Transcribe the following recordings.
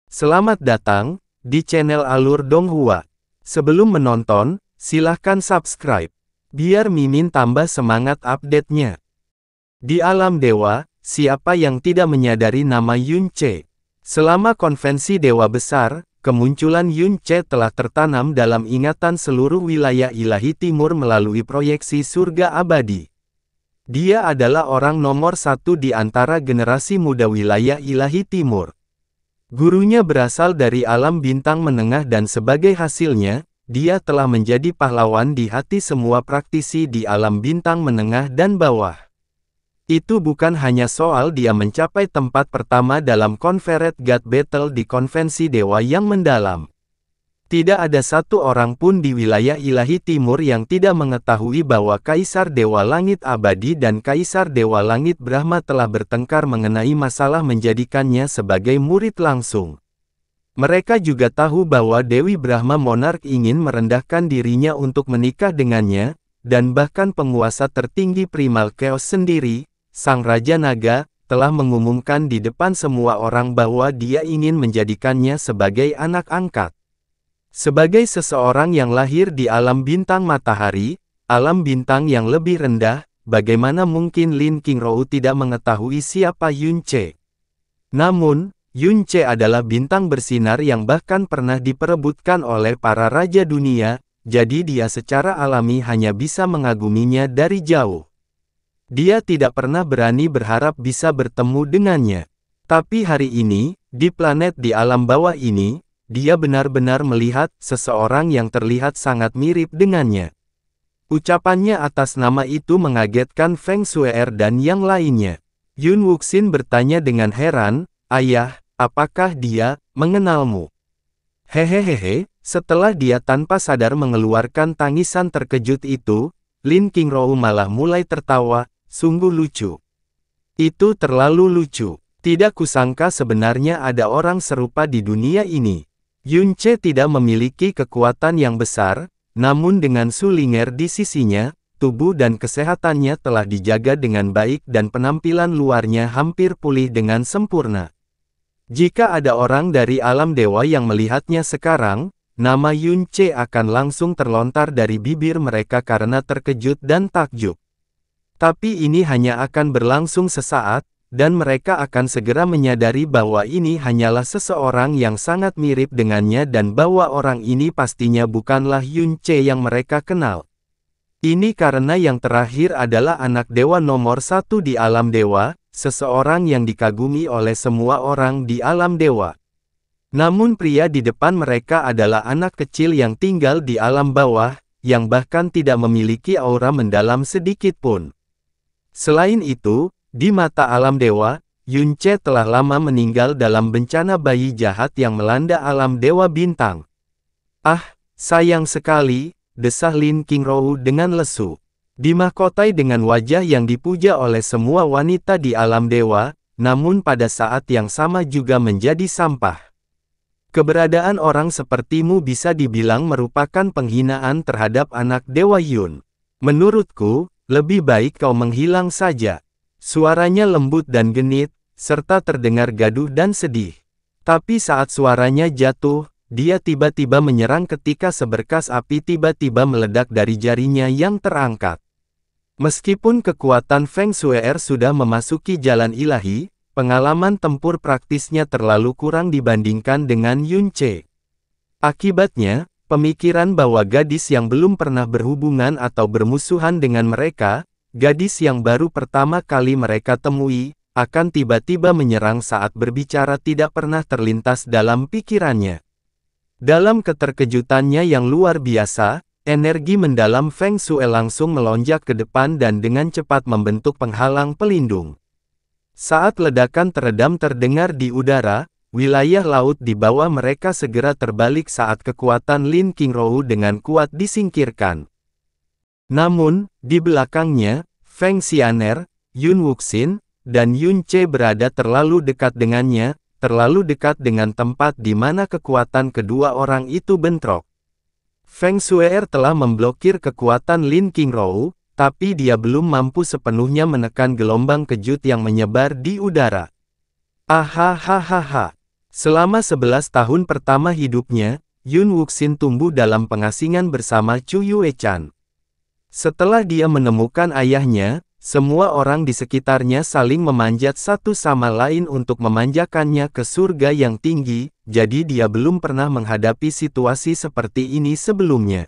Selamat datang di channel Alur Donghua. Sebelum menonton, silahkan subscribe, biar Mimin tambah semangat update-nya. Di alam dewa, siapa yang tidak menyadari nama Yunche? Selama konvensi Dewa Besar, kemunculan Yunche telah tertanam dalam ingatan seluruh wilayah ilahi timur melalui proyeksi surga abadi. Dia adalah orang nomor satu di antara generasi muda wilayah ilahi timur. Gurunya berasal dari alam bintang menengah dan sebagai hasilnya, dia telah menjadi pahlawan di hati semua praktisi di alam bintang menengah dan bawah. Itu bukan hanya soal dia mencapai tempat pertama dalam Conferred God Battle di konvensi dewa yang mendalam. Tidak ada satu orang pun di wilayah ilahi timur yang tidak mengetahui bahwa Kaisar Dewa Langit Abadi dan Kaisar Dewa Langit Brahma telah bertengkar mengenai masalah menjadikannya sebagai murid langsung. Mereka juga tahu bahwa Dewi Brahma Monark ingin merendahkan dirinya untuk menikah dengannya, dan bahkan penguasa tertinggi Primal Chaos sendiri, Sang Raja Naga, telah mengumumkan di depan semua orang bahwa dia ingin menjadikannya sebagai anak angkat. Sebagai seseorang yang lahir di alam bintang matahari, alam bintang yang lebih rendah, bagaimana mungkin Lin Qingrou tidak mengetahui siapa Yunche? Namun, Yunche adalah bintang bersinar yang bahkan pernah diperebutkan oleh para raja dunia, jadi dia secara alami hanya bisa mengaguminya dari jauh. Dia tidak pernah berani berharap bisa bertemu dengannya. Tapi hari ini, di planet di alam bawah ini, dia benar-benar melihat seseorang yang terlihat sangat mirip dengannya. Ucapannya atas nama itu mengagetkan Feng Shue'er dan yang lainnya. Yun Wuxin bertanya dengan heran, "Ayah, apakah dia mengenalmu?" Hehehehe, setelah dia tanpa sadar mengeluarkan tangisan terkejut itu, Lin Qingrou malah mulai tertawa, sungguh lucu. Itu terlalu lucu. Tidak kusangka sebenarnya ada orang serupa di dunia ini. Yunche tidak memiliki kekuatan yang besar, namun dengan Sulinger di sisinya, tubuh dan kesehatannya telah dijaga dengan baik dan penampilan luarnya hampir pulih dengan sempurna. Jika ada orang dari alam dewa yang melihatnya sekarang, nama Yunche akan langsung terlontar dari bibir mereka karena terkejut dan takjub. Tapi ini hanya akan berlangsung sesaat, dan mereka akan segera menyadari bahwa ini hanyalah seseorang yang sangat mirip dengannya dan bahwa orang ini pastinya bukanlah Yunche yang mereka kenal. Ini karena yang terakhir adalah anak dewa nomor satu di alam dewa, seseorang yang dikagumi oleh semua orang di alam dewa. Namun pria di depan mereka adalah anak kecil yang tinggal di alam bawah, yang bahkan tidak memiliki aura mendalam sedikit pun. Selain itu, di mata alam dewa, Yunche telah lama meninggal dalam bencana bayi jahat yang melanda alam dewa bintang. Ah, sayang sekali, desah Lin Qingrou dengan lesu. Dimahkotai dengan wajah yang dipuja oleh semua wanita di alam dewa, namun pada saat yang sama juga menjadi sampah. Keberadaan orang sepertimu bisa dibilang merupakan penghinaan terhadap anak dewa Yun. Menurutku, lebih baik kau menghilang saja. Suaranya lembut dan genit, serta terdengar gaduh dan sedih. Tapi saat suaranya jatuh, dia tiba-tiba menyerang ketika seberkas api tiba-tiba meledak dari jarinya yang terangkat. Meskipun kekuatan Feng Shue'er sudah memasuki jalan ilahi, pengalaman tempur praktisnya terlalu kurang dibandingkan dengan Yunche. Akibatnya, pemikiran bahwa gadis yang belum pernah berhubungan atau bermusuhan dengan mereka, gadis yang baru pertama kali mereka temui, akan tiba-tiba menyerang saat berbicara tidak pernah terlintas dalam pikirannya. Dalam keterkejutannya yang luar biasa, energi mendalam Feng Shui langsung melonjak ke depan dan dengan cepat membentuk penghalang pelindung. Saat ledakan teredam terdengar di udara, wilayah laut di bawah mereka segera terbalik saat kekuatan Lin Qingrou dengan kuat disingkirkan. Namun, di belakangnya, Feng Xianer, Yun Wuxin, dan Yunche berada terlalu dekat dengannya, terlalu dekat dengan tempat di mana kekuatan kedua orang itu bentrok. Feng Shue'er telah memblokir kekuatan Lin Qingrou, tapi dia belum mampu sepenuhnya menekan gelombang kejut yang menyebar di udara. Ahahaha. Selama 11 tahun pertama hidupnya, Yun Wuxin tumbuh dalam pengasingan bersama Chu Yuechan. Setelah dia menemukan ayahnya, semua orang di sekitarnya saling memanjat satu sama lain untuk memanjakannya ke surga yang tinggi, jadi dia belum pernah menghadapi situasi seperti ini sebelumnya.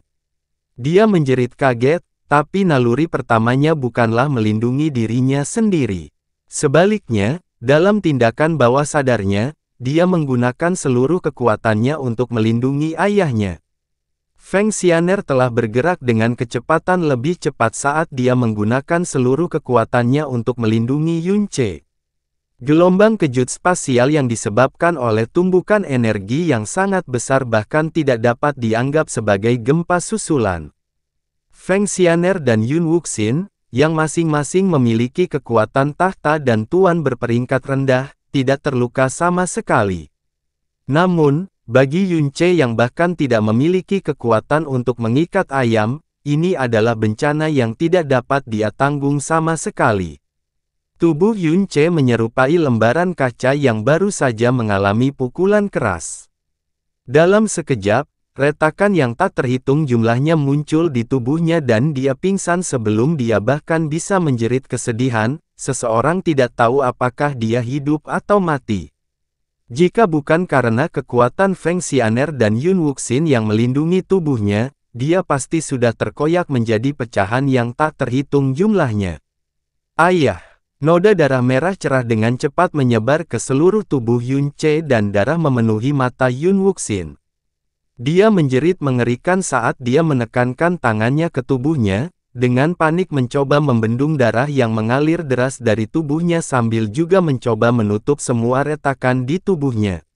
Dia menjerit kaget, tapi naluri pertamanya bukanlah melindungi dirinya sendiri. Sebaliknya, dalam tindakan bawah sadarnya, dia menggunakan seluruh kekuatannya untuk melindungi ayahnya. Feng Xianer telah bergerak dengan kecepatan lebih cepat saat dia menggunakan seluruh kekuatannya untuk melindungi Yun Ce. Gelombang kejut spasial yang disebabkan oleh tumbukan energi yang sangat besar bahkan tidak dapat dianggap sebagai gempa susulan. Feng Xianer dan Yun Wuxin, yang masing-masing memiliki kekuatan tahta dan tuan berperingkat rendah, tidak terluka sama sekali. Namun, bagi Yun Ce yang bahkan tidak memiliki kekuatan untuk mengikat ayam, ini adalah bencana yang tidak dapat dia tanggung sama sekali. Tubuh Yun Ce menyerupai lembaran kaca yang baru saja mengalami pukulan keras. Dalam sekejap, retakan yang tak terhitung jumlahnya muncul di tubuhnya dan dia pingsan sebelum dia bahkan bisa menjerit kesedihan, seseorang tidak tahu apakah dia hidup atau mati. Jika bukan karena kekuatan Feng Xianer dan Yun Wuxin yang melindungi tubuhnya, dia pasti sudah terkoyak menjadi pecahan yang tak terhitung jumlahnya. Ayah! Noda darah merah cerah dengan cepat menyebar ke seluruh tubuh Yun Ce dan darah memenuhi mata Yun Wuxin. Dia menjerit mengerikan saat dia menekankan tangannya ke tubuhnya, dengan panik mencoba membendung darah yang mengalir deras dari tubuhnya sambil juga mencoba menutup semua retakan di tubuhnya.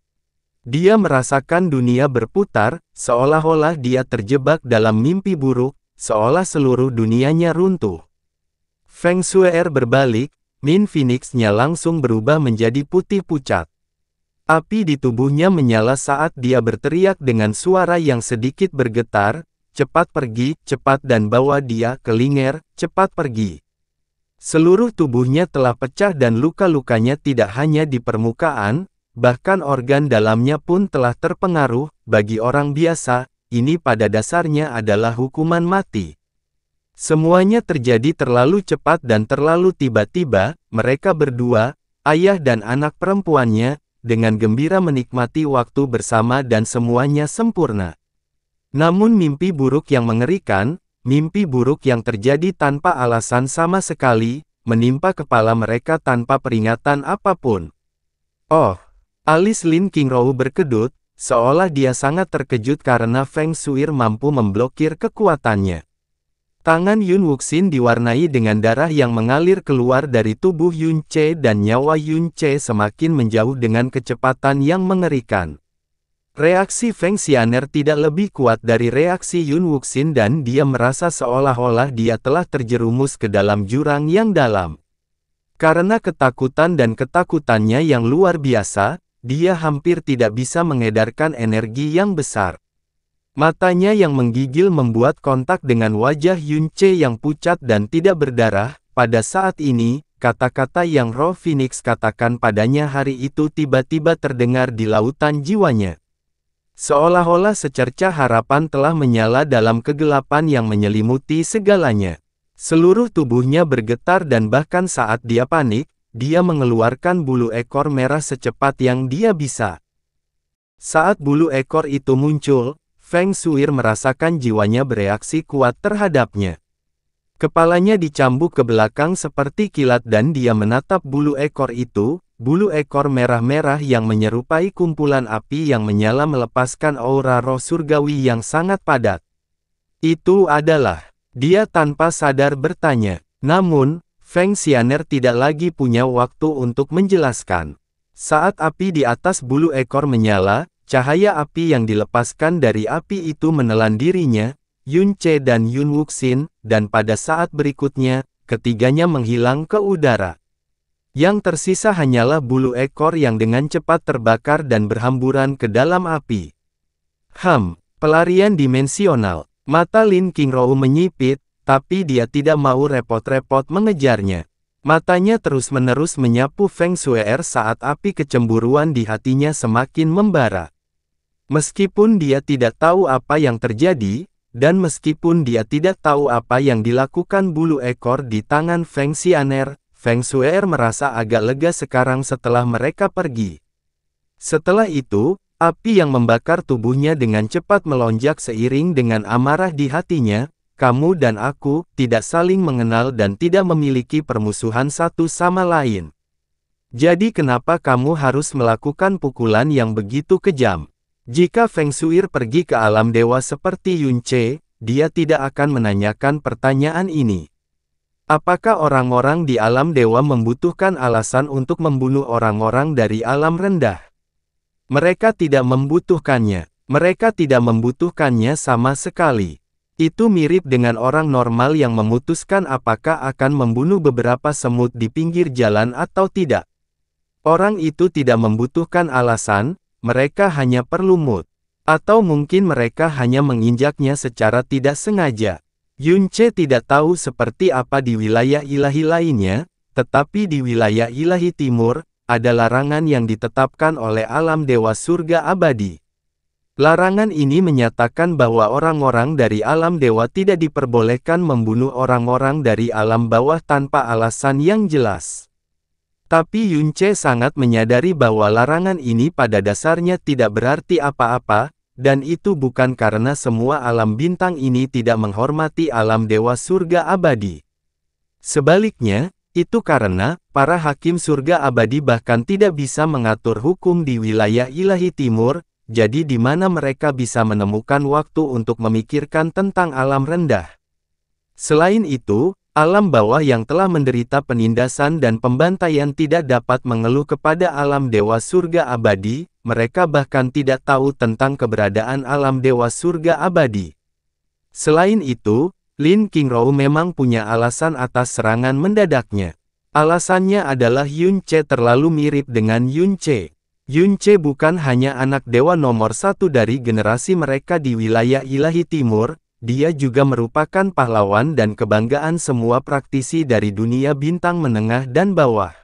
Dia merasakan dunia berputar, seolah-olah dia terjebak dalam mimpi buruk, seolah seluruh dunianya runtuh. Feng Shuer berbalik, Min Phoenix-nya langsung berubah menjadi putih pucat. Api di tubuhnya menyala saat dia berteriak dengan suara yang sedikit bergetar, cepat pergi, cepat dan bawa dia ke Linger, cepat pergi. Seluruh tubuhnya telah pecah dan luka-lukanya tidak hanya di permukaan, bahkan organ dalamnya pun telah terpengaruh. Bagi orang biasa, ini pada dasarnya adalah hukuman mati. Semuanya terjadi terlalu cepat dan terlalu tiba-tiba. Mereka berdua, ayah dan anak perempuannya, dengan gembira menikmati waktu bersama dan semuanya sempurna. Namun mimpi buruk yang mengerikan, mimpi buruk yang terjadi tanpa alasan sama sekali, menimpa kepala mereka tanpa peringatan apapun. Oh! Alis Lin Qingrou berkedut, seolah dia sangat terkejut karena Feng Shuer mampu memblokir kekuatannya. Tangan Yun Wuxin diwarnai dengan darah yang mengalir keluar dari tubuh Yun Ce dan nyawa Yun Ce semakin menjauh dengan kecepatan yang mengerikan. Reaksi Feng Xianer tidak lebih kuat dari reaksi Yun Wuxin dan dia merasa seolah-olah dia telah terjerumus ke dalam jurang yang dalam. Karena ketakutan dan ketakutannya yang luar biasa, dia hampir tidak bisa mengedarkan energi yang besar. Matanya yang menggigil membuat kontak dengan wajah Yun Ce yang pucat dan tidak berdarah. Pada saat ini, kata-kata yang Roh Phoenix katakan padanya hari itu tiba-tiba terdengar di lautan jiwanya. Seolah-olah secercah harapan telah menyala dalam kegelapan yang menyelimuti segalanya. Seluruh tubuhnya bergetar dan bahkan saat dia panik, dia mengeluarkan bulu ekor merah secepat yang dia bisa. Saat bulu ekor itu muncul, Feng Shuer merasakan jiwanya bereaksi kuat terhadapnya. Kepalanya dicambuk ke belakang seperti kilat dan dia menatap bulu ekor itu. Bulu ekor merah-merah yang menyerupai kumpulan api yang menyala melepaskan aura roh surgawi yang sangat padat. Itu adalah, dia tanpa sadar bertanya. Namun, Feng Xianer tidak lagi punya waktu untuk menjelaskan. Saat api di atas bulu ekor menyala, cahaya api yang dilepaskan dari api itu menelan dirinya, Yun Ce dan Yun Wuxin, dan pada saat berikutnya, ketiganya menghilang ke udara. Yang tersisa hanyalah bulu ekor yang dengan cepat terbakar dan berhamburan ke dalam api. Pelarian dimensional. Mata Lin Qingrou menyipit, tapi dia tidak mau repot-repot mengejarnya. Matanya terus-menerus menyapu Feng Shui'er saat api kecemburuan di hatinya semakin membara. Meskipun dia tidak tahu apa yang terjadi, dan meskipun dia tidak tahu apa yang dilakukan bulu ekor di tangan Feng Xianer, Feng Shui'er merasa agak lega sekarang setelah mereka pergi. Setelah itu, api yang membakar tubuhnya dengan cepat melonjak seiring dengan amarah di hatinya. Kamu dan aku tidak saling mengenal dan tidak memiliki permusuhan satu sama lain. Jadi kenapa kamu harus melakukan pukulan yang begitu kejam? Jika Feng Shui'er pergi ke alam dewa seperti Yun Ce, dia tidak akan menanyakan pertanyaan ini. Apakah orang-orang di alam dewa membutuhkan alasan untuk membunuh orang-orang dari alam rendah? Mereka tidak membutuhkannya. Mereka tidak membutuhkannya sama sekali. Itu mirip dengan orang normal yang memutuskan apakah akan membunuh beberapa semut di pinggir jalan atau tidak. Orang itu tidak membutuhkan alasan, mereka hanya perlu mood. Atau mungkin mereka hanya menginjaknya secara tidak sengaja. Yun Ce tidak tahu seperti apa di wilayah ilahi lainnya, tetapi di wilayah ilahi timur, ada larangan yang ditetapkan oleh alam dewa surga abadi. Larangan ini menyatakan bahwa orang-orang dari alam dewa tidak diperbolehkan membunuh orang-orang dari alam bawah tanpa alasan yang jelas. Tapi Yun Ce sangat menyadari bahwa larangan ini pada dasarnya tidak berarti apa-apa, dan itu bukan karena semua alam bintang ini tidak menghormati alam dewa surga abadi. Sebaliknya, itu karena para hakim surga abadi bahkan tidak bisa mengatur hukum di wilayah ilahi timur. Jadi di mana mereka bisa menemukan waktu untuk memikirkan tentang alam rendah. Selain itu, alam bawah yang telah menderita penindasan dan pembantaian tidak dapat mengeluh kepada alam dewa surga abadi, mereka bahkan tidak tahu tentang keberadaan alam dewa surga abadi. Selain itu, Lin Qingrou memang punya alasan atas serangan mendadaknya. Alasannya adalah Yun Ce terlalu mirip dengan Yun Ce. Yun Ce bukan hanya anak dewa nomor satu dari generasi mereka di wilayah ilahi timur, dia juga merupakan pahlawan dan kebanggaan semua praktisi dari dunia bintang menengah dan bawah.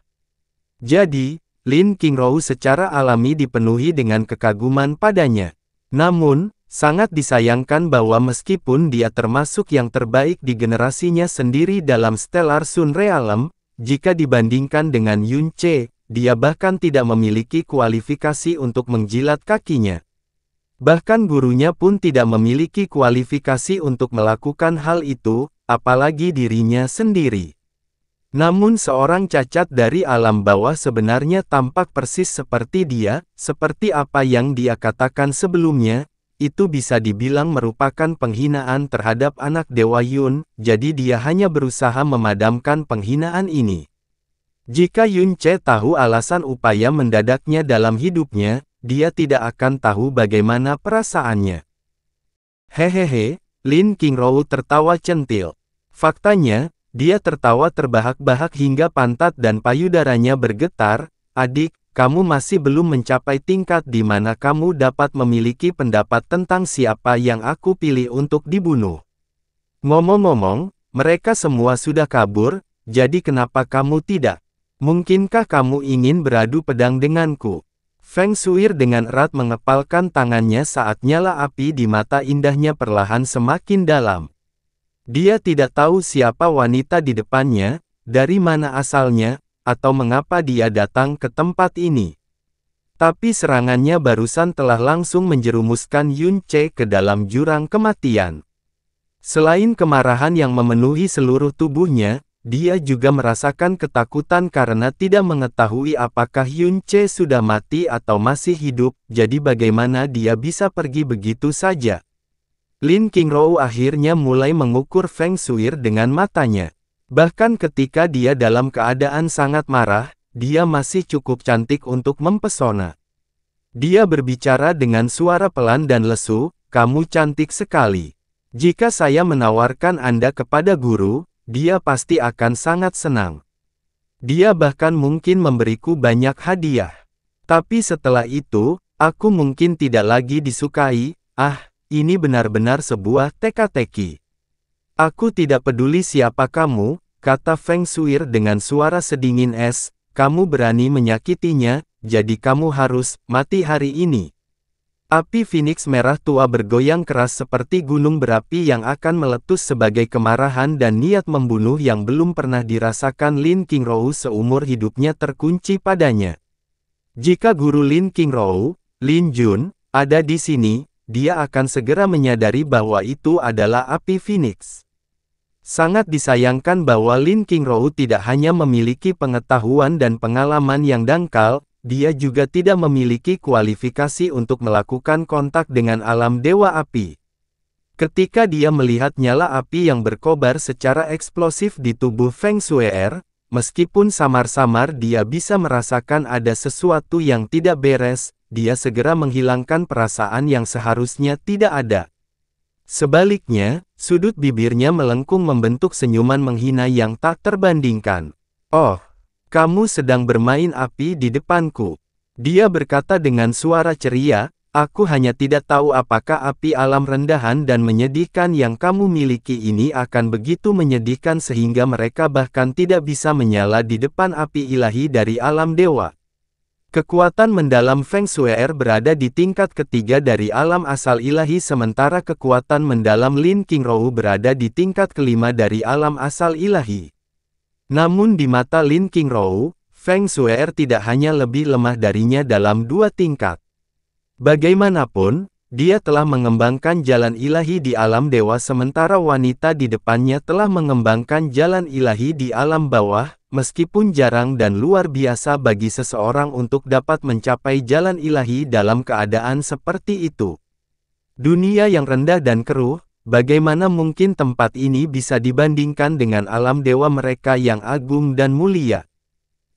Jadi, Lin Qingrou secara alami dipenuhi dengan kekaguman padanya. Namun, sangat disayangkan bahwa meskipun dia termasuk yang terbaik di generasinya sendiri dalam Stellar Sun Realm, jika dibandingkan dengan Yun Ce, dia bahkan tidak memiliki kualifikasi untuk menjilat kakinya. Bahkan gurunya pun tidak memiliki kualifikasi untuk melakukan hal itu, apalagi dirinya sendiri. Namun seorang cacat dari alam bawah sebenarnya tampak persis seperti dia, seperti apa yang dia katakan sebelumnya, itu bisa dibilang merupakan penghinaan terhadap anak Dewa Yun, jadi dia hanya berusaha memadamkan penghinaan ini. Jika Yun Ce tahu alasan upaya mendadaknya dalam hidupnya, dia tidak akan tahu bagaimana perasaannya. Hehehe, Lin Qingrou tertawa centil. Faktanya, dia tertawa terbahak-bahak hingga pantat dan payudaranya bergetar. Adik, kamu masih belum mencapai tingkat di mana kamu dapat memiliki pendapat tentang siapa yang aku pilih untuk dibunuh. Ngomong-ngomong, mereka semua sudah kabur, jadi kenapa kamu tidak? Mungkinkah kamu ingin beradu pedang denganku? Feng Shui'er dengan erat mengepalkan tangannya saat nyala api di mata indahnya perlahan semakin dalam. Dia tidak tahu siapa wanita di depannya, dari mana asalnya, atau mengapa dia datang ke tempat ini. Tapi serangannya barusan telah langsung menjerumuskan Yun Ce ke dalam jurang kematian. Selain kemarahan yang memenuhi seluruh tubuhnya, dia juga merasakan ketakutan karena tidak mengetahui apakah Yun Ce sudah mati atau masih hidup, jadi bagaimana dia bisa pergi begitu saja. Lin Qingrou akhirnya mulai mengukur Feng Shui'er dengan matanya. Bahkan ketika dia dalam keadaan sangat marah, dia masih cukup cantik untuk mempesona. Dia berbicara dengan suara pelan dan lesu, "Kamu cantik sekali. Jika saya menawarkan Anda kepada guru, dia pasti akan sangat senang. Dia bahkan mungkin memberiku banyak hadiah. Tapi setelah itu, aku mungkin tidak lagi disukai." Ini benar-benar sebuah teka-teki. Aku tidak peduli siapa kamu, kata Feng Shuir dengan suara sedingin es, kamu berani menyakitinya, jadi kamu harus mati hari ini. Api Phoenix merah tua bergoyang keras seperti gunung berapi yang akan meletus sebagai kemarahan dan niat membunuh yang belum pernah dirasakan Lin Qingrou seumur hidupnya terkunci padanya. Jika guru Lin Qingrou, Lin Jun, ada di sini, dia akan segera menyadari bahwa itu adalah api Phoenix. Sangat disayangkan bahwa Lin Qingrou tidak hanya memiliki pengetahuan dan pengalaman yang dangkal, dia juga tidak memiliki kualifikasi untuk melakukan kontak dengan alam dewa api. Ketika dia melihat nyala api yang berkobar secara eksplosif di tubuh Feng Shuer, meskipun samar-samar dia bisa merasakan ada sesuatu yang tidak beres, dia segera menghilangkan perasaan yang seharusnya tidak ada. Sebaliknya, sudut bibirnya melengkung membentuk senyuman menghina yang tak terbandingkan. Oh! Kamu sedang bermain api di depanku. Dia berkata dengan suara ceria, aku hanya tidak tahu apakah api alam rendahan dan menyedihkan yang kamu miliki ini akan begitu menyedihkan sehingga mereka bahkan tidak bisa menyala di depan api ilahi dari alam dewa. Kekuatan mendalam Feng Shuer berada di tingkat ketiga dari alam asal ilahi sementara kekuatan mendalam Lin Qingrou berada di tingkat kelima dari alam asal ilahi. Namun di mata Lin Qingrou, Feng Shuer tidak hanya lebih lemah darinya dalam 2 tingkat. Bagaimanapun, dia telah mengembangkan jalan ilahi di alam dewa sementara wanita di depannya telah mengembangkan jalan ilahi di alam bawah, meskipun jarang dan luar biasa bagi seseorang untuk dapat mencapai jalan ilahi dalam keadaan seperti itu. Dunia yang rendah dan keruh, bagaimana mungkin tempat ini bisa dibandingkan dengan alam dewa mereka yang agung dan mulia?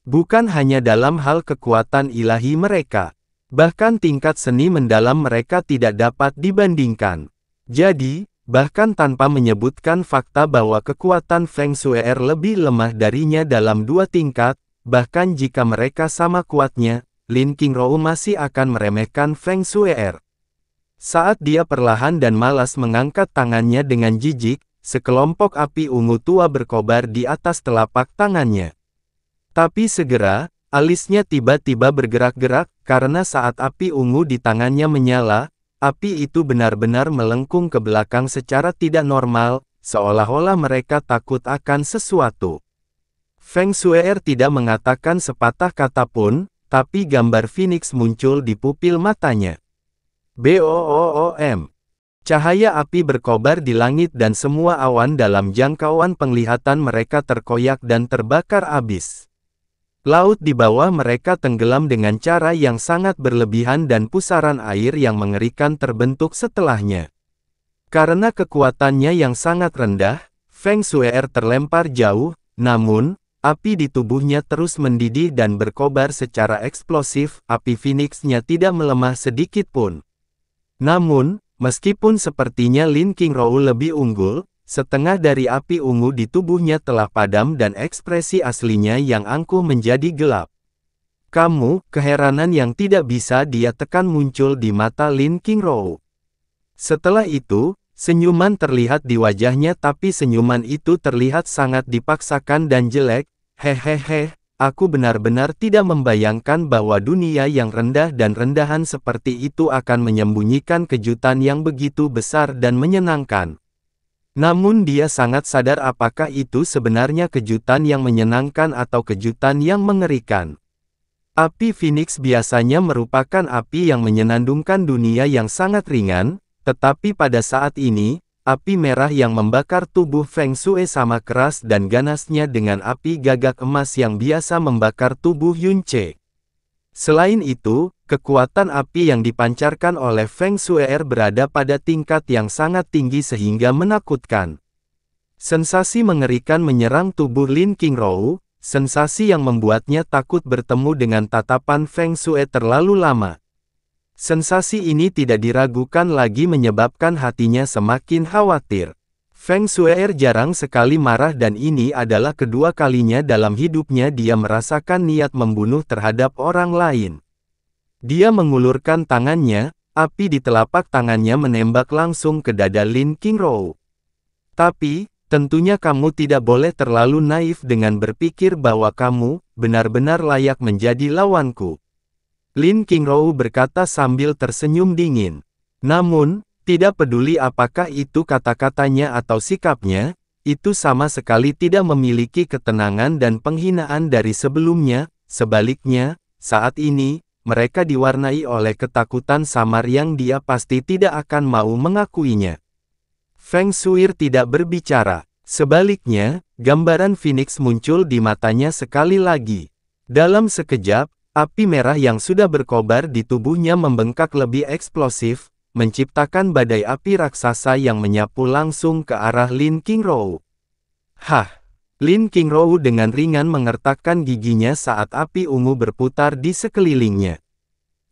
Bukan hanya dalam hal kekuatan ilahi mereka, bahkan tingkat seni mendalam mereka tidak dapat dibandingkan. Jadi, bahkan tanpa menyebutkan fakta bahwa kekuatan Feng Shuer lebih lemah darinya dalam 2 tingkat, bahkan jika mereka sama kuatnya, Lin Qingrou masih akan meremehkan Feng Shuer. Saat dia perlahan dan malas mengangkat tangannya dengan jijik, sekelompok api ungu tua berkobar di atas telapak tangannya. Tapi segera, alisnya tiba-tiba bergerak-gerak, karena saat api ungu di tangannya menyala, api itu benar-benar melengkung ke belakang secara tidak normal, seolah-olah mereka takut akan sesuatu. Feng Shuer tidak mengatakan sepatah kata pun, tapi gambar Phoenix muncul di pupil matanya. Boom! Cahaya api berkobar di langit dan semua awan dalam jangkauan penglihatan mereka terkoyak dan terbakar habis. Laut di bawah mereka tenggelam dengan cara yang sangat berlebihan dan pusaran air yang mengerikan terbentuk setelahnya. Karena kekuatannya yang sangat rendah, Feng Shuer terlempar jauh, namun, api di tubuhnya terus mendidih dan berkobar secara eksplosif, api Phoenix-nya tidak melemah sedikit pun. Namun, meskipun sepertinya Lin Qingrou lebih unggul, setengah dari api ungu di tubuhnya telah padam dan ekspresi aslinya yang angkuh menjadi gelap. Keheranan yang tidak bisa dia tekan muncul di mata Lin Qingrou. Setelah itu, senyuman terlihat di wajahnya tapi senyuman itu terlihat sangat dipaksakan dan jelek. Hehehe, aku benar-benar tidak membayangkan bahwa dunia yang rendah dan rendahan seperti itu akan menyembunyikan kejutan yang begitu besar dan menyenangkan. Namun dia sangat sadar apakah itu sebenarnya kejutan yang menyenangkan atau kejutan yang mengerikan. Api Phoenix biasanya merupakan api yang menyenandungkan dunia yang sangat ringan, tetapi pada saat ini, api merah yang membakar tubuh Feng Shui sama keras dan ganasnya dengan api gagak emas yang biasa membakar tubuh Yunce. Selain itu, kekuatan api yang dipancarkan oleh Feng Shuer berada pada tingkat yang sangat tinggi sehingga menakutkan. Sensasi mengerikan menyerang tubuh Lin Qingrou, sensasi yang membuatnya takut bertemu dengan tatapan Feng Shui terlalu lama. Sensasi ini tidak diragukan lagi menyebabkan hatinya semakin khawatir. Feng Shuer jarang sekali marah dan ini adalah kedua kalinya dalam hidupnya dia merasakan niat membunuh terhadap orang lain. Dia mengulurkan tangannya, api di telapak tangannya menembak langsung ke dada Lin Qingrou. Tapi tentunya kamu tidak boleh terlalu naif dengan berpikir bahwa kamu benar-benar layak menjadi lawanku. Lin Qingrouo berkata sambil tersenyum dingin. Namun, tidak peduli apakah itu kata-katanya atau sikapnya, itu sama sekali tidak memiliki ketenangan dan penghinaan dari sebelumnya. Sebaliknya, saat ini, mereka diwarnai oleh ketakutan samar yang dia pasti tidak akan mau mengakuinya. Feng Shuir tidak berbicara. Sebaliknya, gambaran Phoenix muncul di matanya sekali lagi. Dalam sekejap, api merah yang sudah berkobar di tubuhnya membengkak lebih eksplosif, menciptakan badai api raksasa yang menyapu langsung ke arah Lin Qingrouo. Hah! Lin Qingrouo dengan ringan mengertakkan giginya saat api ungu berputar di sekelilingnya.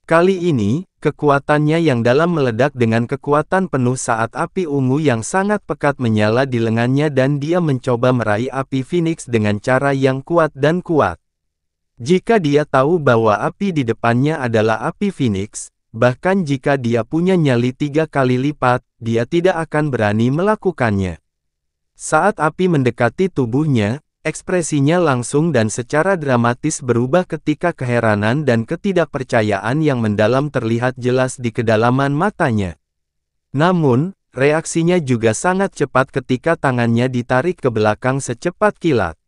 Kali ini, kekuatannya yang dalam meledak dengan kekuatan penuh saat api ungu yang sangat pekat menyala di lengannya dan dia mencoba meraih api Phoenix dengan cara yang kuat dan kuat. Jika dia tahu bahwa api di depannya adalah api Phoenix, bahkan jika dia punya nyali 3 kali lipat, dia tidak akan berani melakukannya. Saat api mendekati tubuhnya, ekspresinya langsung dan secara dramatis berubah ketika keheranan dan ketidakpercayaan yang mendalam terlihat jelas di kedalaman matanya. Namun, reaksinya juga sangat cepat ketika tangannya ditarik ke belakang secepat kilat.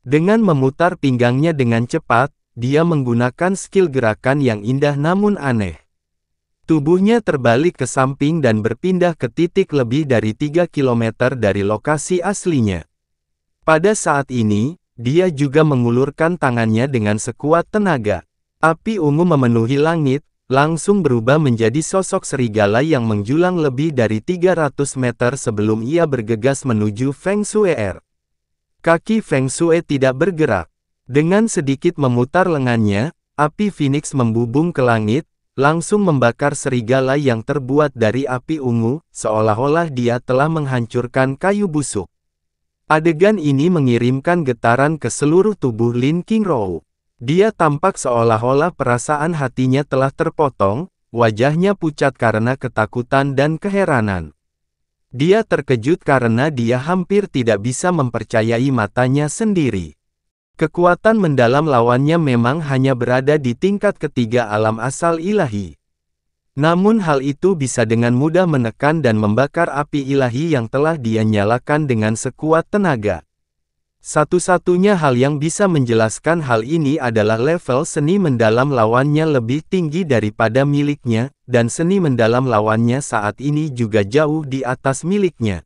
Dengan memutar pinggangnya dengan cepat, dia menggunakan skill gerakan yang indah namun aneh. Tubuhnya terbalik ke samping dan berpindah ke titik lebih dari 3 km dari lokasi aslinya. Pada saat ini, dia juga mengulurkan tangannya dengan sekuat tenaga. Api ungu memenuhi langit, langsung berubah menjadi sosok serigala yang menjulang lebih dari 300 meter sebelum ia bergegas menuju Feng Shuer. Kaki Feng Shui tidak bergerak. Dengan sedikit memutar lengannya, api Phoenix membubung ke langit, langsung membakar serigala yang terbuat dari api ungu, seolah-olah dia telah menghancurkan kayu busuk. Adegan ini mengirimkan getaran ke seluruh tubuh Lin Qingrouo. Dia tampak seolah-olah perasaan hatinya telah terpotong, wajahnya pucat karena ketakutan dan keheranan. Dia terkejut karena dia hampir tidak bisa mempercayai matanya sendiri. Kekuatan mendalam lawannya memang hanya berada di tingkat ketiga alam asal ilahi. Namun hal itu bisa dengan mudah menekan dan membakar api ilahi yang telah dia nyalakan dengan sekuat tenaga. Satu-satunya hal yang bisa menjelaskan hal ini adalah level seni mendalam lawannya lebih tinggi daripada miliknya, dan seni mendalam lawannya saat ini juga jauh di atas miliknya.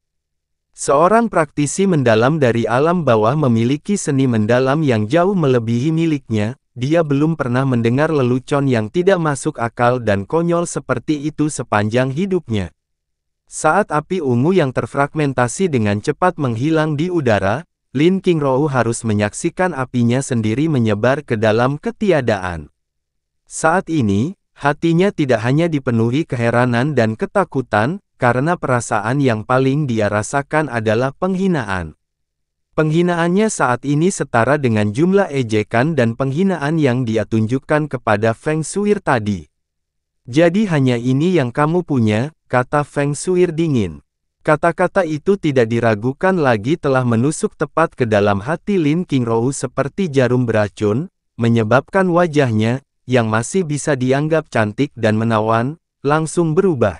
Seorang praktisi mendalam dari alam bawah memiliki seni mendalam yang jauh melebihi miliknya. Dia belum pernah mendengar lelucon yang tidak masuk akal dan konyol seperti itu sepanjang hidupnya. Saat api ungu yang terfragmentasi dengan cepat menghilang di udara, Lin Qingrouo harus menyaksikan apinya sendiri menyebar ke dalam ketiadaan. Saat ini, hatinya tidak hanya dipenuhi keheranan dan ketakutan, karena perasaan yang paling dia rasakan adalah penghinaan. Penghinaannya saat ini setara dengan jumlah ejekan dan penghinaan yang dia tunjukkan kepada Feng Shuir tadi. Jadi hanya ini yang kamu punya, kata Feng Shuir dingin. Kata-kata itu tidak diragukan lagi telah menusuk tepat ke dalam hati Lin Qingrouo seperti jarum beracun, menyebabkan wajahnya, yang masih bisa dianggap cantik dan menawan, langsung berubah.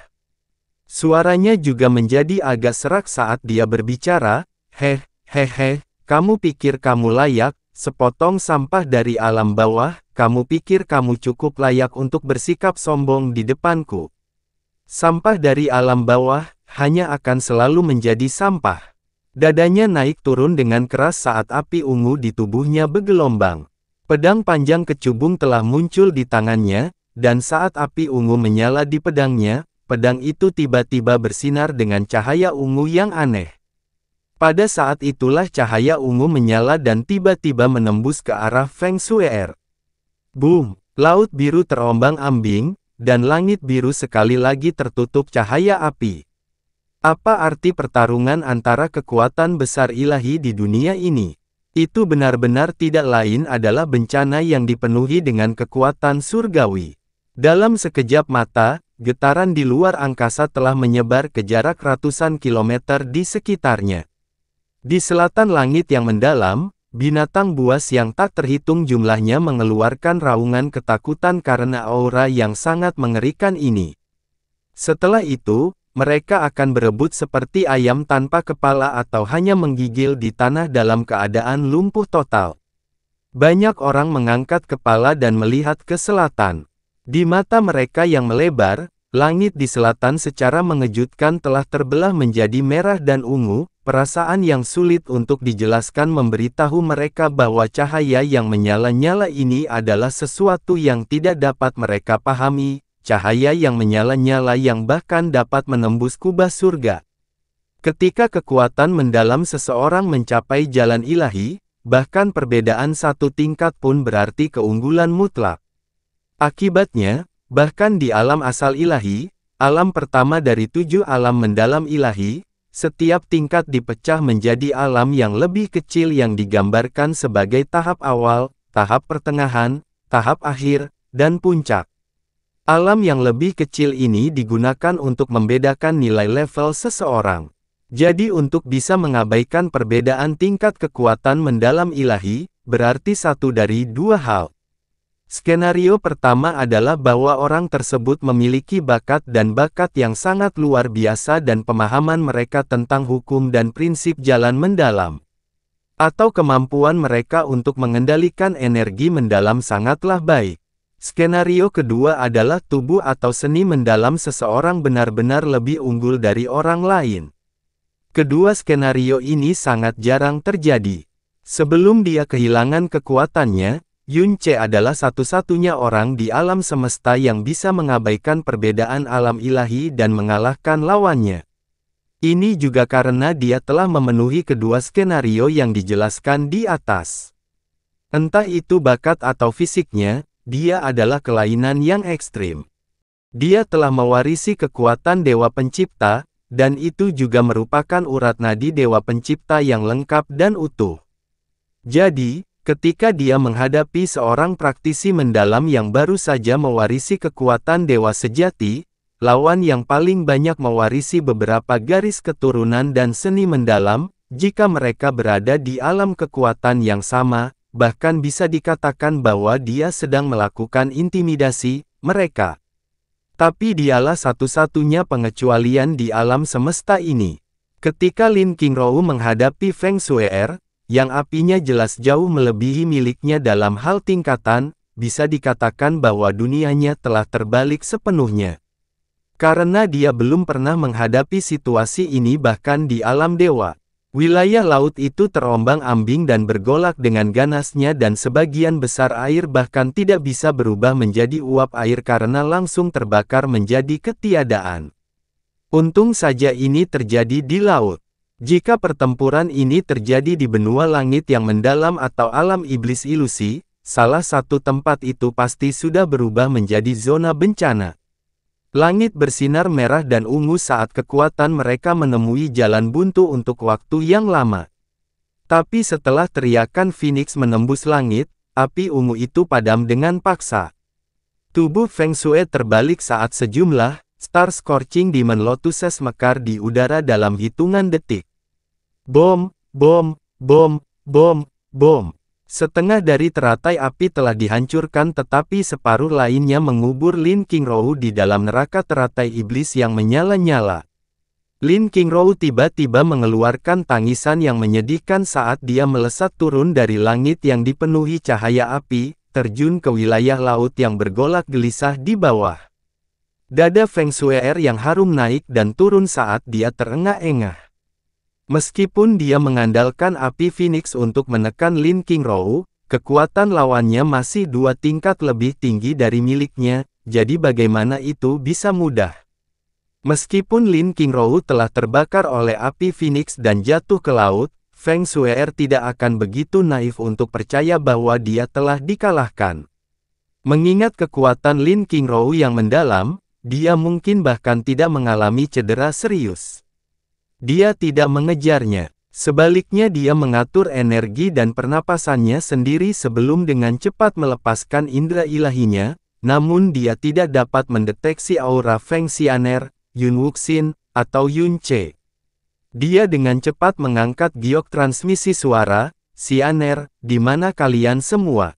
Suaranya juga menjadi agak serak saat dia berbicara, Hehe, kamu pikir kamu layak, sepotong sampah dari alam bawah, kamu pikir kamu cukup layak untuk bersikap sombong di depanku. Sampah dari alam bawah, hanya akan selalu menjadi sampah. Dadanya naik turun dengan keras saat api ungu di tubuhnya bergelombang. Pedang panjang kecubung telah muncul di tangannya, dan saat api ungu menyala di pedangnya, pedang itu tiba-tiba bersinar dengan cahaya ungu yang aneh. Pada saat itulah cahaya ungu menyala dan tiba-tiba menembus ke arah Feng Shuer. Boom! Laut biru terombang-ambing, dan langit biru sekali lagi tertutup cahaya api. Apa arti pertarungan antara kekuatan besar ilahi di dunia ini? Itu benar-benar tidak lain adalah bencana yang dipenuhi dengan kekuatan surgawi. Dalam sekejap mata, getaran di luar angkasa telah menyebar ke jarak ratusan kilometer di sekitarnya. Di selatan langit yang mendalam, binatang buas yang tak terhitung jumlahnya mengeluarkan raungan ketakutan karena aura yang sangat mengerikan ini. Setelah itu, mereka akan berebut seperti ayam tanpa kepala atau hanya menggigil di tanah dalam keadaan lumpuh total. Banyak orang mengangkat kepala dan melihat ke selatan. Di mata mereka yang melebar, langit di selatan secara mengejutkan telah terbelah menjadi merah dan ungu. Perasaan yang sulit untuk dijelaskan memberitahu mereka bahwa cahaya yang menyala-nyala ini adalah sesuatu yang tidak dapat mereka pahami, cahaya yang menyala-nyala yang bahkan dapat menembus kubah surga. Ketika kekuatan mendalam seseorang mencapai jalan ilahi, bahkan perbedaan satu tingkat pun berarti keunggulan mutlak. Akibatnya, bahkan di alam asal ilahi, alam pertama dari 7 alam mendalam ilahi, setiap tingkat dipecah menjadi alam yang lebih kecil yang digambarkan sebagai tahap awal, tahap pertengahan, tahap akhir, dan puncak. Alam yang lebih kecil ini digunakan untuk membedakan nilai level seseorang. Jadi untuk bisa mengabaikan perbedaan tingkat kekuatan mendalam ilahi, berarti satu dari dua hal. Skenario pertama adalah bahwa orang tersebut memiliki bakat yang sangat luar biasa dan pemahaman mereka tentang hukum dan prinsip jalan mendalam. Atau kemampuan mereka untuk mengendalikan energi mendalam sangatlah baik. Skenario kedua adalah tubuh atau seni mendalam seseorang benar-benar lebih unggul dari orang lain. Kedua skenario ini sangat jarang terjadi. Sebelum dia kehilangan kekuatannya, Yun Ce adalah satu-satunya orang di alam semesta yang bisa mengabaikan perbedaan alam ilahi dan mengalahkan lawannya. Ini juga karena dia telah memenuhi kedua skenario yang dijelaskan di atas. Entah itu bakat atau fisiknya, dia adalah kelainan yang ekstrim. Dia telah mewarisi kekuatan Dewa Pencipta, dan itu juga merupakan urat nadi Dewa Pencipta yang lengkap dan utuh. Jadi, ketika dia menghadapi seorang praktisi mendalam yang baru saja mewarisi kekuatan dewa sejati, lawan yang paling banyak mewarisi beberapa garis keturunan dan seni mendalam, jika mereka berada di alam kekuatan yang sama, bahkan bisa dikatakan bahwa dia sedang melakukan intimidasi mereka. Tapi dialah satu-satunya pengecualian di alam semesta ini. Ketika Lin Qingrou menghadapi Feng Shue'er, yang apinya jelas jauh melebihi miliknya dalam hal tingkatan, bisa dikatakan bahwa dunianya telah terbalik sepenuhnya. Karena dia belum pernah menghadapi situasi ini bahkan di alam dewa. Wilayah laut itu terombang-ambing dan bergolak dengan ganasnya dan sebagian besar air bahkan tidak bisa berubah menjadi uap air karena langsung terbakar menjadi ketiadaan. Untung saja ini terjadi di laut. Jika pertempuran ini terjadi di benua langit yang mendalam atau alam iblis ilusi, salah satu tempat itu pasti sudah berubah menjadi zona bencana. Langit bersinar merah dan ungu saat kekuatan mereka menemui jalan buntu untuk waktu yang lama. Tapi setelah teriakan Phoenix menembus langit, api ungu itu padam dengan paksa. Tubuh Feng Shui terbalik saat sejumlah Star Scorching Demon Lotuses mekar di udara dalam hitungan detik. Bom, bom, bom, bom, bom. Setengah dari teratai api telah dihancurkan tetapi separuh lainnya mengubur Lin Qingrou di dalam neraka teratai iblis yang menyala-nyala. Lin Qingrou tiba-tiba mengeluarkan tangisan yang menyedihkan saat dia melesat turun dari langit yang dipenuhi cahaya api, terjun ke wilayah laut yang bergolak gelisah di bawah. Dada Feng Shue'er yang harum naik dan turun saat dia terengah-engah. Meskipun dia mengandalkan api Phoenix untuk menekan Lin Qingrou, kekuatan lawannya masih 2 tingkat lebih tinggi dari miliknya, jadi bagaimana itu bisa mudah? Meskipun Lin Qingrou telah terbakar oleh api Phoenix dan jatuh ke laut, Feng Shue'er tidak akan begitu naif untuk percaya bahwa dia telah dikalahkan. Mengingat kekuatan Lin Qingrou yang mendalam, dia mungkin bahkan tidak mengalami cedera serius. Dia tidak mengejarnya. Sebaliknya dia mengatur energi dan pernapasannya sendiri sebelum dengan cepat melepaskan indera ilahinya, namun dia tidak dapat mendeteksi aura Feng Xianer, Yun Wuxin, atau Yun Ce. Dia dengan cepat mengangkat giok transmisi suara, Xianer, di mana kalian semua?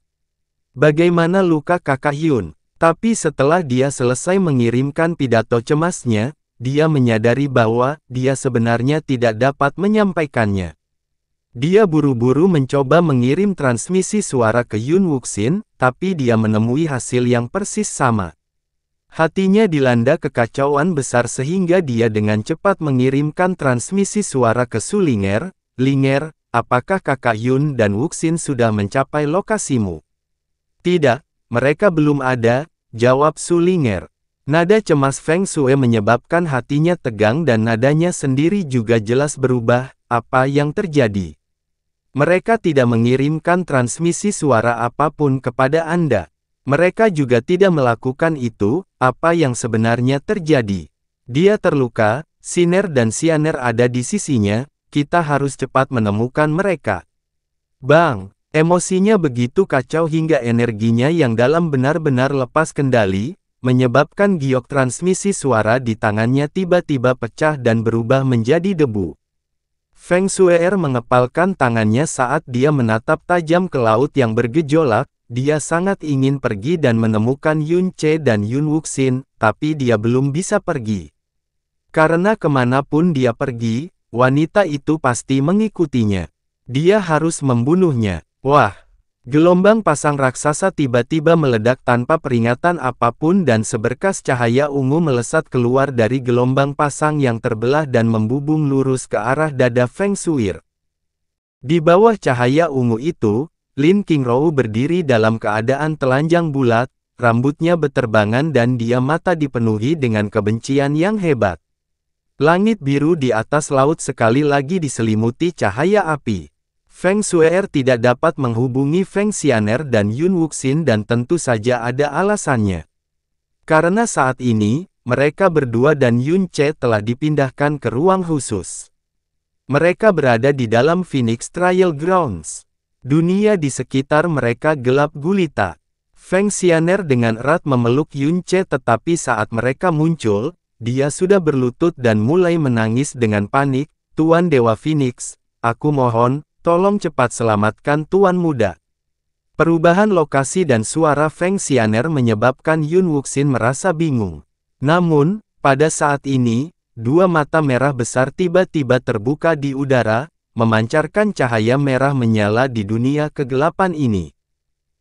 Bagaimana luka kakak Yun? Tapi setelah dia selesai mengirimkan pidato cemasnya, dia menyadari bahwa dia sebenarnya tidak dapat menyampaikannya. Dia buru-buru mencoba mengirim transmisi suara ke Yun Wuxin, tapi dia menemui hasil yang persis sama. Hatinya dilanda kekacauan besar sehingga dia dengan cepat mengirimkan transmisi suara ke Su Linger. Linger, apakah kakak Yun dan Wuxin sudah mencapai lokasimu? Tidak, mereka belum ada, jawab Su Linger. Nada cemas Feng Shui menyebabkan hatinya tegang dan nadanya sendiri juga jelas berubah. Apa yang terjadi? Mereka tidak mengirimkan transmisi suara apapun kepada Anda. Mereka juga tidak melakukan itu. Apa yang sebenarnya terjadi? Dia terluka, Siner dan Xianer ada di sisinya, kita harus cepat menemukan mereka. Bang! Emosinya begitu kacau hingga energinya yang dalam benar-benar lepas kendali, menyebabkan giok transmisi suara di tangannya tiba-tiba pecah dan berubah menjadi debu. Feng Shui mengepalkan tangannya saat dia menatap tajam ke laut yang bergejolak. Dia sangat ingin pergi dan menemukan Yun Ce dan Yun Wuxin, tapi dia belum bisa pergi. Karena kemanapun dia pergi, wanita itu pasti mengikutinya. Dia harus membunuhnya. Wah! Gelombang pasang raksasa tiba-tiba meledak tanpa peringatan apapun dan seberkas cahaya ungu melesat keluar dari gelombang pasang yang terbelah dan membubung lurus ke arah dada Feng Shui. Di bawah cahaya ungu itu, Lin Qingrou berdiri dalam keadaan telanjang bulat, rambutnya beterbangan dan dia mata dipenuhi dengan kebencian yang hebat. Langit biru di atas laut sekali lagi diselimuti cahaya api. Feng Shui tidak dapat menghubungi Feng Xianer dan Yun Wuxin dan tentu saja ada alasannya. Karena saat ini, mereka berdua dan Yun Ce telah dipindahkan ke ruang khusus. Mereka berada di dalam Phoenix Trial Grounds. Dunia di sekitar mereka gelap gulita. Feng Xianer dengan erat memeluk Yun Ce tetapi saat mereka muncul, dia sudah berlutut dan mulai menangis dengan panik. Tuan Dewa Phoenix, aku mohon, tolong cepat selamatkan Tuan Muda. Perubahan lokasi dan suara Feng Xianer menyebabkan Yun Wuxin merasa bingung. Namun, pada saat ini, dua mata merah besar tiba-tiba terbuka di udara, memancarkan cahaya merah menyala di dunia kegelapan ini.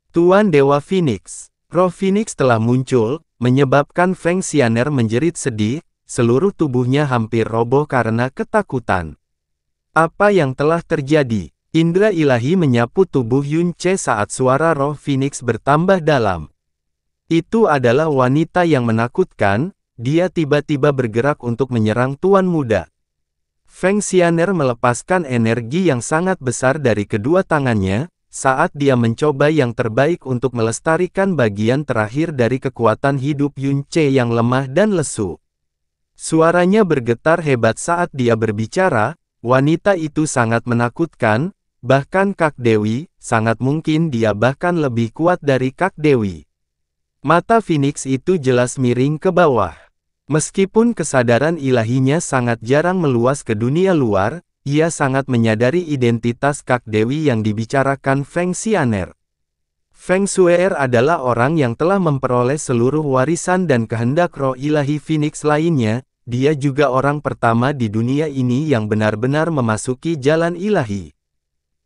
Tuan Dewa Phoenix, roh Phoenix telah muncul, menyebabkan Feng Xianer menjerit sedih, seluruh tubuhnya hampir roboh karena ketakutan. Apa yang telah terjadi? Indra ilahi menyapu tubuh Yun Ce saat suara roh Phoenix bertambah dalam. Itu adalah wanita yang menakutkan, dia tiba-tiba bergerak untuk menyerang Tuan Muda. Feng Xianer melepaskan energi yang sangat besar dari kedua tangannya, saat dia mencoba yang terbaik untuk melestarikan bagian terakhir dari kekuatan hidup Yun Ce yang lemah dan lesu. Suaranya bergetar hebat saat dia berbicara, wanita itu sangat menakutkan, bahkan Kak Dewi, sangat mungkin dia bahkan lebih kuat dari Kak Dewi. Mata Phoenix itu jelas miring ke bawah. Meskipun kesadaran ilahinya sangat jarang meluas ke dunia luar, ia sangat menyadari identitas Kak Dewi yang dibicarakan Feng Xianer. Feng Shui adalah orang yang telah memperoleh seluruh warisan dan kehendak roh ilahi Phoenix lainnya, dia juga orang pertama di dunia ini yang benar-benar memasuki jalan ilahi.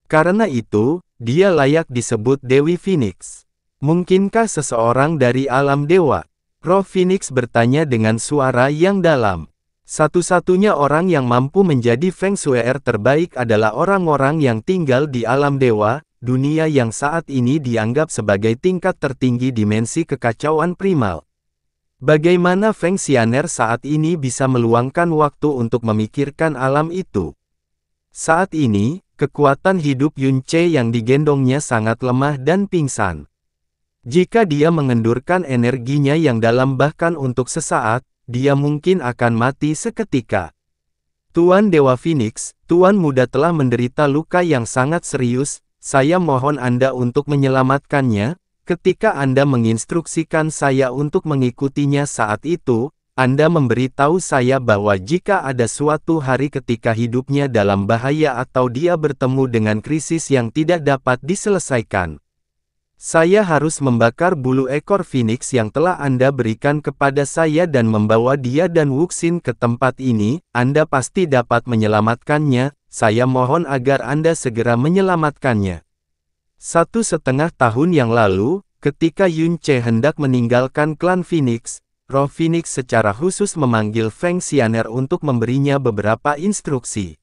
Karena itu, dia layak disebut Dewi Phoenix. Mungkinkah seseorang dari alam dewa? Roh Phoenix bertanya dengan suara yang dalam. Satu-satunya orang yang mampu menjadi Feng Shui terbaik adalah orang-orang yang tinggal di alam dewa, dunia yang saat ini dianggap sebagai tingkat tertinggi dimensi kekacauan primal. Bagaimana Feng Xianer saat ini bisa meluangkan waktu untuk memikirkan alam itu? Saat ini, kekuatan hidup Yun Ce yang digendongnya sangat lemah dan pingsan. Jika dia mengendurkan energinya yang dalam bahkan untuk sesaat, dia mungkin akan mati seketika. Tuan Dewa Phoenix, Tuan Muda telah menderita luka yang sangat serius, saya mohon Anda untuk menyelamatkannya. Ketika Anda menginstruksikan saya untuk mengikutinya saat itu, Anda memberitahu saya bahwa jika ada suatu hari ketika hidupnya dalam bahaya atau dia bertemu dengan krisis yang tidak dapat diselesaikan, saya harus membakar bulu ekor Phoenix yang telah Anda berikan kepada saya dan membawa dia dan Wuxin ke tempat ini. Anda pasti dapat menyelamatkannya, saya mohon agar Anda segera menyelamatkannya. 1,5 tahun yang lalu, ketika Yun Ce hendak meninggalkan klan Phoenix, Roh Phoenix secara khusus memanggil Feng Xianer untuk memberinya beberapa instruksi.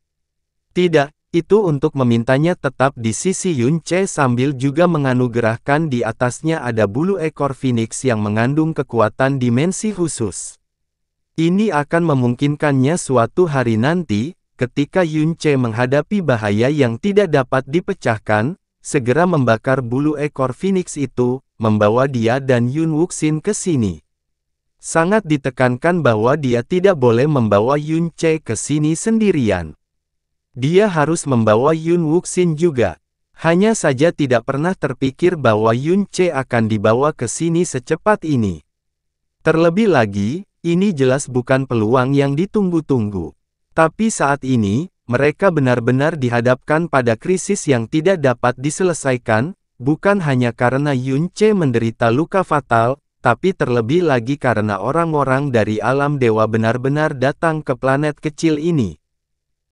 Tidak, itu untuk memintanya tetap di sisi Yun Ce sambil juga menganugerahkan di atasnya ada bulu ekor Phoenix yang mengandung kekuatan dimensi khusus. Ini akan memungkinkannya suatu hari nanti, ketika Yun Ce menghadapi bahaya yang tidak dapat dipecahkan, segera membakar bulu ekor Phoenix itu, membawa dia dan Yun Wuxin ke sini. Sangat ditekankan bahwa dia tidak boleh membawa Yun Ce ke sini sendirian. Dia harus membawa Yun Wuxin juga. Hanya saja tidak pernah terpikir bahwa Yun Ce akan dibawa ke sini secepat ini. Terlebih lagi, ini jelas bukan peluang yang ditunggu-tunggu. Tapi saat ini, mereka benar-benar dihadapkan pada krisis yang tidak dapat diselesaikan, bukan hanya karena Yun Ce menderita luka fatal, tapi terlebih lagi karena orang-orang dari alam dewa benar-benar datang ke planet kecil ini.